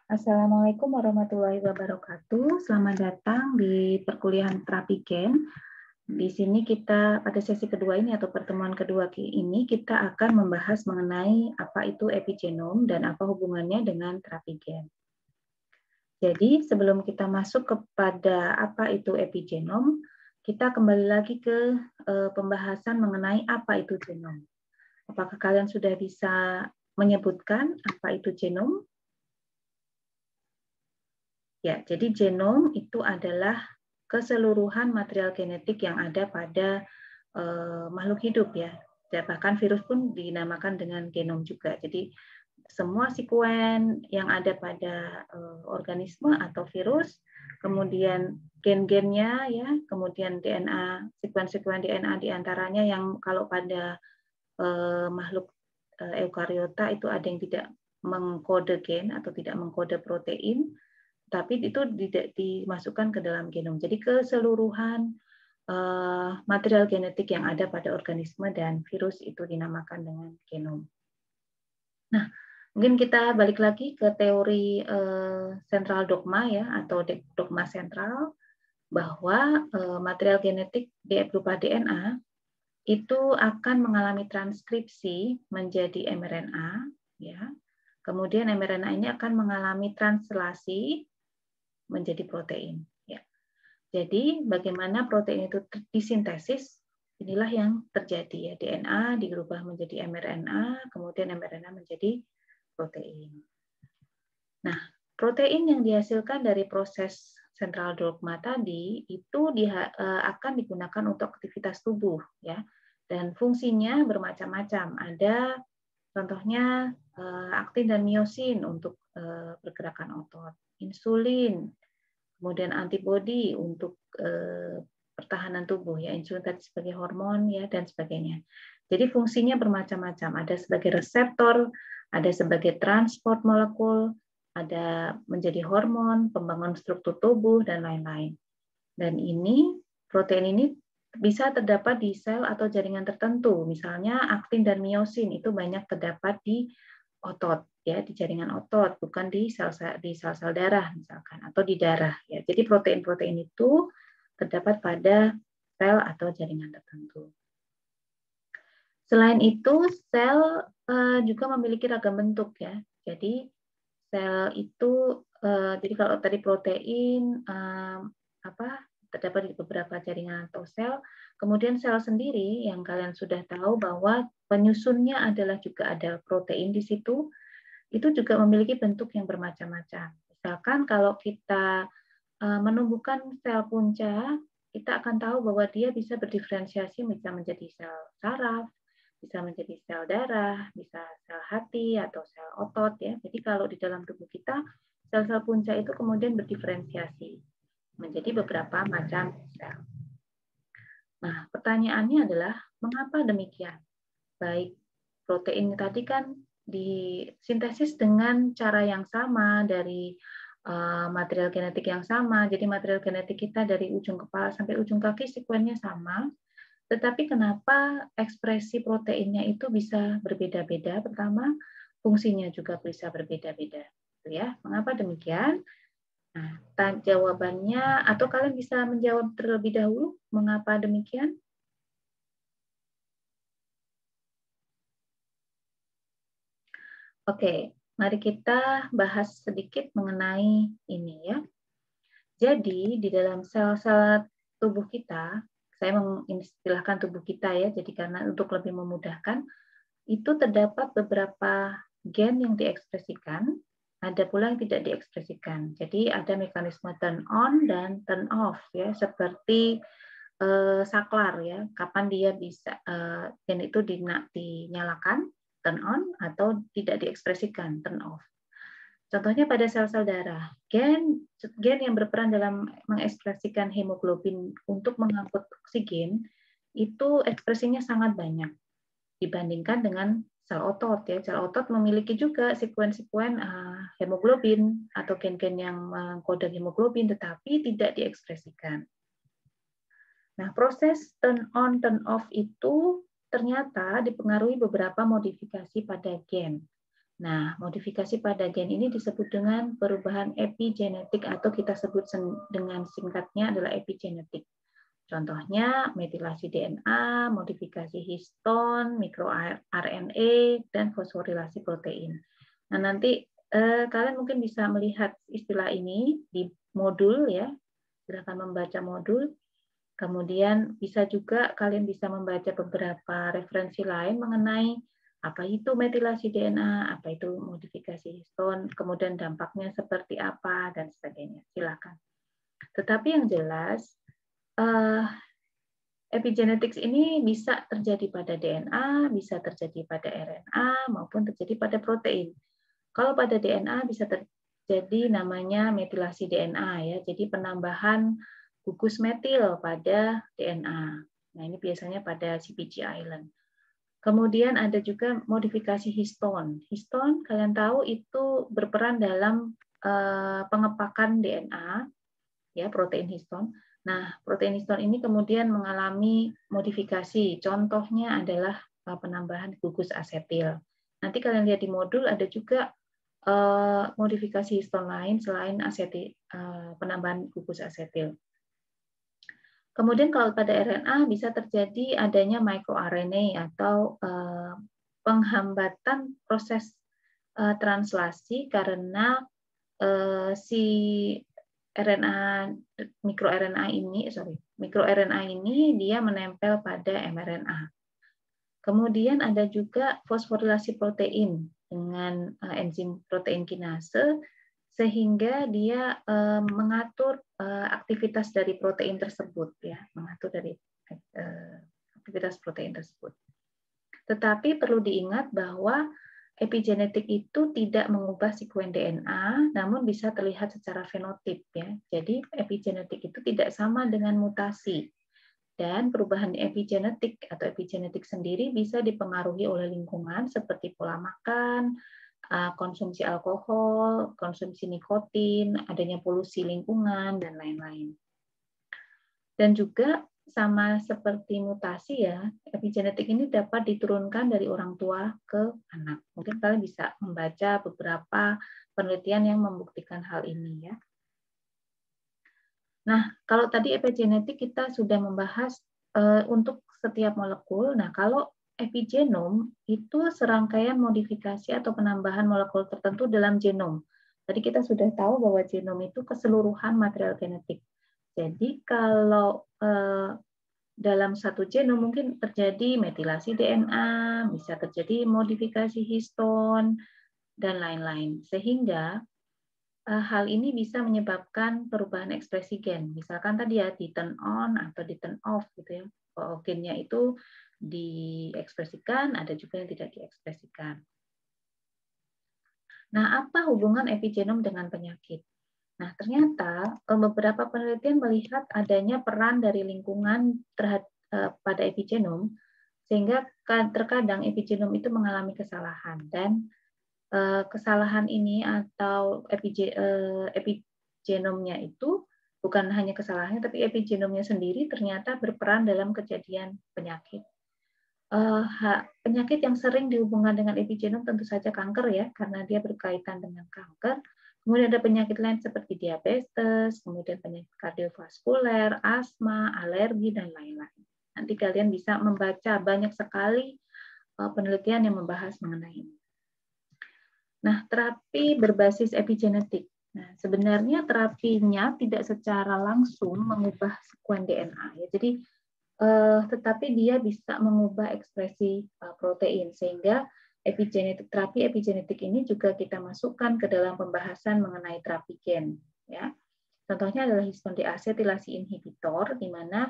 Assalamualaikum warahmatullahi wabarakatuh. Selamat datang di perkuliahan terapi gen. Di sini kita pada sesi kedua ini atau pertemuan kedua ini kita akan membahas mengenai apa itu epigenom dan apa hubungannya dengan terapi gen. Jadi sebelum kita masuk kepada apa itu epigenom, kita kembali lagi ke pembahasan mengenai apa itu genom. Apakah kalian sudah bisa menyebutkan apa itu genom? Ya, jadi genom itu adalah keseluruhan material genetik yang ada pada makhluk hidup ya. Bahkan virus pun dinamakan dengan genom juga. Jadi semua sekuen yang ada pada organisme atau virus, kemudian gen-gennya ya, kemudian DNA, sekuen-sekuen DNA diantaranya yang kalau pada makhluk eukariota itu ada yang tidak mengkode gen atau tidak mengkode protein, tapi itu tidak dimasukkan ke dalam genom. Jadi keseluruhan material genetik yang ada pada organisme dan virus itu dinamakan dengan genom. Nah, mungkin kita balik lagi ke teori sentral dogma ya atau dogma sentral bahwa material genetik berupa DNA itu akan mengalami transkripsi menjadi mRNA ya. Kemudian mRNA ini akan mengalami translasi menjadi protein. Ya. Jadi bagaimana protein itu disintesis, inilah yang terjadi ya. DNA dirubah menjadi mRNA, kemudian mRNA menjadi protein. Nah, protein yang dihasilkan dari proses sentral dogma tadi itu akan digunakan untuk aktivitas tubuh ya. Dan fungsinya bermacam-macam. Ada contohnya aktin dan miosin untuk pergerakan otot, insulin, kemudian antibodi untuk pertahanan tubuh ya, insulin tadi sebagai hormon ya dan sebagainya. Jadi fungsinya bermacam-macam, ada sebagai reseptor, ada sebagai transport molekul, ada menjadi hormon, pembangun struktur tubuh dan lain-lain. Dan ini protein ini bisa terdapat di sel atau jaringan tertentu, misalnya aktin dan miosin itu banyak terdapat di otot ya, di jaringan otot, bukan di sel-sel darah misalkan atau di darah ya. Jadi protein-protein itu terdapat pada sel atau jaringan tertentu. Selain itu, sel juga memiliki ragam bentuk ya. Jadi sel itu jadi kalau tadi protein terdapat di beberapa jaringan atau sel, kemudian sel sendiri yang kalian sudah tahu bahwa penyusunnya adalah juga ada protein di situ, itu juga memiliki bentuk yang bermacam-macam. Misalkan kalau kita menumbuhkan sel punca, kita akan tahu bahwa dia bisa berdiferensiasi, bisa menjadi sel saraf, bisa menjadi sel darah, bisa sel hati atau sel otot ya. Jadi kalau di dalam tubuh kita, sel-sel punca itu kemudian berdiferensiasi menjadi beberapa macam sel. Nah, pertanyaannya adalah mengapa demikian? Baik, protein tadi kan disintesis dengan cara yang sama dari material genetik yang sama. Jadi material genetik kita dari ujung kepala sampai ujung kaki sekuennya sama. Tetapi kenapa ekspresi proteinnya itu bisa berbeda-beda? Pertama, fungsinya juga bisa berbeda-beda. Ya, mengapa demikian? Nah, jawabannya, atau kalian bisa menjawab terlebih dahulu, mengapa demikian? Oke, mari kita bahas sedikit mengenai ini ya. Jadi di dalam sel-sel tubuh kita, saya mengistilahkan tubuh kita ya, jadi karena untuk lebih memudahkan, itu terdapat beberapa gen yang diekspresikan, ada pula yang tidak diekspresikan. Jadi ada mekanisme turn on dan turn off ya, seperti saklar ya, kapan dia bisa gen itu dinyalakan turn on atau tidak diekspresikan turn off. Contohnya pada sel-sel darah, gen yang berperan dalam mengekspresikan hemoglobin untuk mengangkut oksigen itu ekspresinya sangat banyak dibandingkan dengan sel otot ya. Sel otot memiliki juga sekuen-sekuen hemoglobin atau gen-gen yang mengkode hemoglobin tetapi tidak diekspresikan. Nah, proses turn on turn off itu ternyata dipengaruhi beberapa modifikasi pada gen. Nah, modifikasi pada gen ini disebut dengan perubahan epigenetik atau kita sebut dengan singkatnya adalah epigenetik. Contohnya metilasi DNA, modifikasi histon, mikroRNA, dan fosforilasi protein. Nah, nanti kalian mungkin bisa melihat istilah ini di modul ya. Silakan membaca modul. Kemudian bisa juga kalian bisa membaca beberapa referensi lain mengenai apa itu metilasi DNA, apa itu modifikasi histon, kemudian dampaknya seperti apa, dan sebagainya. Silakan. Tetapi yang jelas, epigenetics ini bisa terjadi pada DNA, bisa terjadi pada RNA, maupun terjadi pada protein. Kalau pada DNA bisa terjadi namanya metilasi DNA, ya, jadi penambahan gugus metil pada DNA. Nah, ini biasanya pada CpG island. Kemudian ada juga modifikasi histon. Histon kalian tahu itu berperan dalam pengepakan DNA, ya, protein histon. Nah, protein histon ini kemudian mengalami modifikasi. Contohnya adalah penambahan gugus asetil. Nanti kalian lihat di modul ada juga modifikasi histon lain selain asetil, penambahan gugus asetil. Kemudian kalau pada RNA bisa terjadi adanya microRNA atau penghambatan proses translasi karena si RNA mikroRNA ini dia menempel pada mRNA. Kemudian ada juga fosforilasi protein dengan enzim protein kinase sehingga dia mengatur aktivitas dari protein tersebut, ya, mengatur dari aktivitas protein tersebut. Tetapi perlu diingat bahwa epigenetik itu tidak mengubah sekuen DNA, namun bisa terlihat secara fenotip, ya. Jadi epigenetik itu tidak sama dengan mutasi. Dan perubahan epigenetik atau epigenetik sendiri bisa dipengaruhi oleh lingkungan seperti pola makan, konsumsi alkohol, konsumsi nikotin, adanya polusi lingkungan, dan lain-lain. Dan juga sama seperti mutasi, ya, epigenetik ini dapat diturunkan dari orang tua ke anak. Mungkin kalian bisa membaca beberapa penelitian yang membuktikan hal ini, ya. Nah, kalau tadi epigenetik kita sudah membahas untuk setiap molekul. Nah, kalau epigenom itu serangkaian modifikasi atau penambahan molekul tertentu dalam genom. Tadi kita sudah tahu bahwa genom itu keseluruhan material genetik. Jadi kalau dalam satu genom mungkin terjadi metilasi DNA, bisa terjadi modifikasi histon, dan lain-lain. Sehingga hal ini bisa menyebabkan perubahan ekspresi gen. Misalkan tadi ya di turn on atau di turn off gitu ya. Gennya itu diekspresikan, ada juga yang tidak diekspresikan. Nah, apa hubungan epigenom dengan penyakit? Nah, ternyata beberapa penelitian melihat adanya peran dari lingkungan pada epigenom, sehingga terkadang epigenom itu mengalami kesalahan. Dan kesalahan ini atau epigenomnya itu bukan hanya kesalahannya, tapi epigenomnya sendiri ternyata berperan dalam kejadian penyakit. Penyakit yang sering dihubungkan dengan epigenom tentu saja kanker, ya, karena dia berkaitan dengan kanker. Kemudian ada penyakit lain seperti diabetes, kemudian penyakit kardiovaskuler, asma, alergi, dan lain-lain. Nanti kalian bisa membaca banyak sekali penelitian yang membahas mengenai ini. Nah, terapi berbasis epigenetik. Nah, sebenarnya terapinya tidak secara langsung mengubah sekuen DNA, ya. Jadi tetapi dia bisa mengubah ekspresi protein, sehingga terapi epigenetik ini juga kita masukkan ke dalam pembahasan mengenai terapi gen, ya. Contohnya adalah histon deasetilasi inhibitor, di mana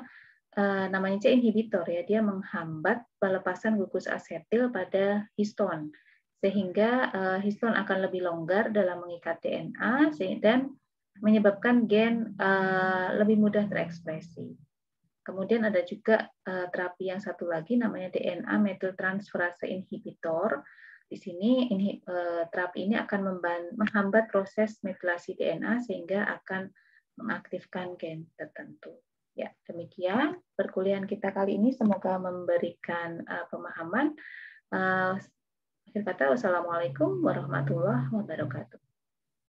namanya inhibitor, ya, dia menghambat pelepasan gugus asetil pada histon, sehingga histon akan lebih longgar dalam mengikat DNA dan menyebabkan gen lebih mudah terekspresi. Kemudian ada juga terapi yang satu lagi namanya DNA methyltransferase inhibitor. Di sini terapi ini akan menghambat proses metilasi DNA sehingga akan mengaktifkan gen tertentu. Ya, demikian perkuliahan kita kali ini, semoga memberikan pemahaman. Akhir kata, wassalamualaikum warahmatullahi wabarakatuh.